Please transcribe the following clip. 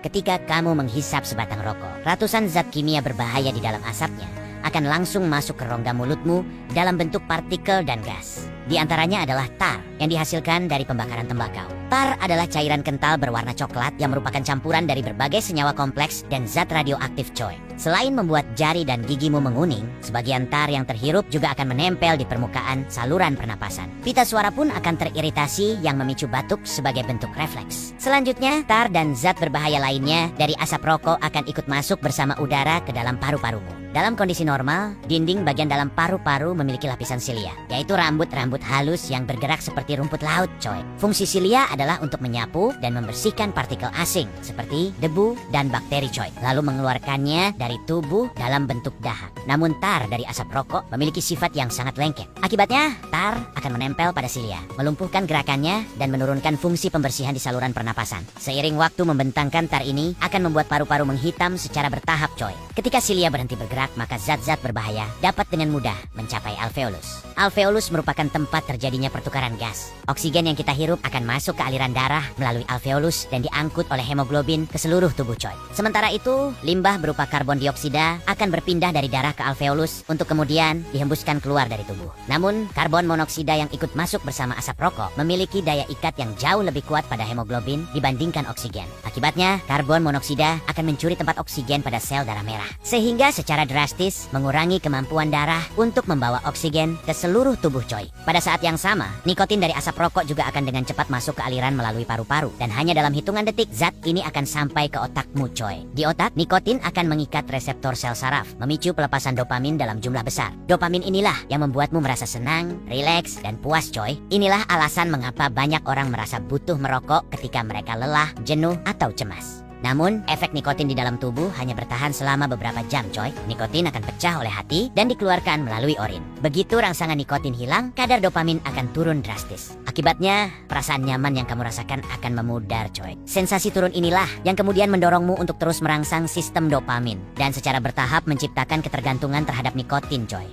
Ketika kamu menghisap sebatang rokok, ratusan zat kimia berbahaya di dalam asapnya akan langsung masuk ke rongga mulutmu dalam bentuk partikel dan gas. Di antaranya adalah tar yang dihasilkan dari pembakaran tembakau. Tar adalah cairan kental berwarna coklat yang merupakan campuran dari berbagai senyawa kompleks dan zat radioaktif coy. Selain membuat jari dan gigimu menguning, sebagian tar yang terhirup juga akan menempel di permukaan saluran pernapasan. Pita suara pun akan teriritasi yang memicu batuk sebagai bentuk refleks. Selanjutnya, tar dan zat berbahaya lainnya dari asap rokok akan ikut masuk bersama udara ke dalam paru-parumu. Dalam kondisi normal, dinding bagian dalam paru-paru memiliki lapisan silia, yaitu rambut-rambut halus yang bergerak seperti rumput laut coy. Fungsi silia adalah untuk menyapu dan membersihkan partikel asing seperti debu dan bakteri coy, lalu mengeluarkannya dari tubuh dalam bentuk dahak. Namun tar dari asap rokok memiliki sifat yang sangat lengket. Akibatnya, tar akan menempel pada silia, melumpuhkan gerakannya dan menurunkan fungsi pembersihan di saluran pernapasan. Seiring waktu membentangkan tar ini akan membuat paru-paru menghitam secara bertahap coy. Ketika silia berhenti bergerak, maka zat-zat berbahaya dapat dengan mudah mencapai alveolus. Alveolus merupakan tempat terjadinya pertukaran gas. Oksigen yang kita hirup akan masuk ke aliran darah melalui alveolus dan diangkut oleh hemoglobin ke seluruh tubuh coy. Sementara itu, limbah berupa karbon dioksida akan berpindah dari darah ke alveolus untuk kemudian dihembuskan keluar dari tubuh. Namun, karbon monoksida yang ikut masuk bersama asap rokok memiliki daya ikat yang jauh lebih kuat pada hemoglobin dibandingkan oksigen. Akibatnya, karbon monoksida akan mencuri tempat oksigen pada sel darah merah, sehingga secara drastis mengurangi kemampuan darah untuk membawa oksigen ke seluruh tubuh coy. Pada saat yang sama, nikotin dari asap rokok juga akan dengan cepat masuk ke aliran melalui paru-paru, dan hanya dalam hitungan detik zat ini akan sampai ke otakmu coy. Di otak, nikotin akan mengikat reseptor sel saraf, memicu pelepasan dopamin dalam jumlah besar. Dopamin inilah yang membuatmu merasa senang, rileks, dan puas coy. Inilah alasan mengapa banyak orang merasa butuh merokok ketika mereka lelah, jenuh, atau cemas. Namun, efek nikotin di dalam tubuh hanya bertahan selama beberapa jam coy. Nikotin akan pecah oleh hati dan dikeluarkan melalui urin. Begitu rangsangan nikotin hilang, kadar dopamin akan turun drastis. Akibatnya, perasaan nyaman yang kamu rasakan akan memudar coy. Sensasi turun inilah yang kemudian mendorongmu untuk terus merangsang sistem dopamin dan secara bertahap menciptakan ketergantungan terhadap nikotin coy.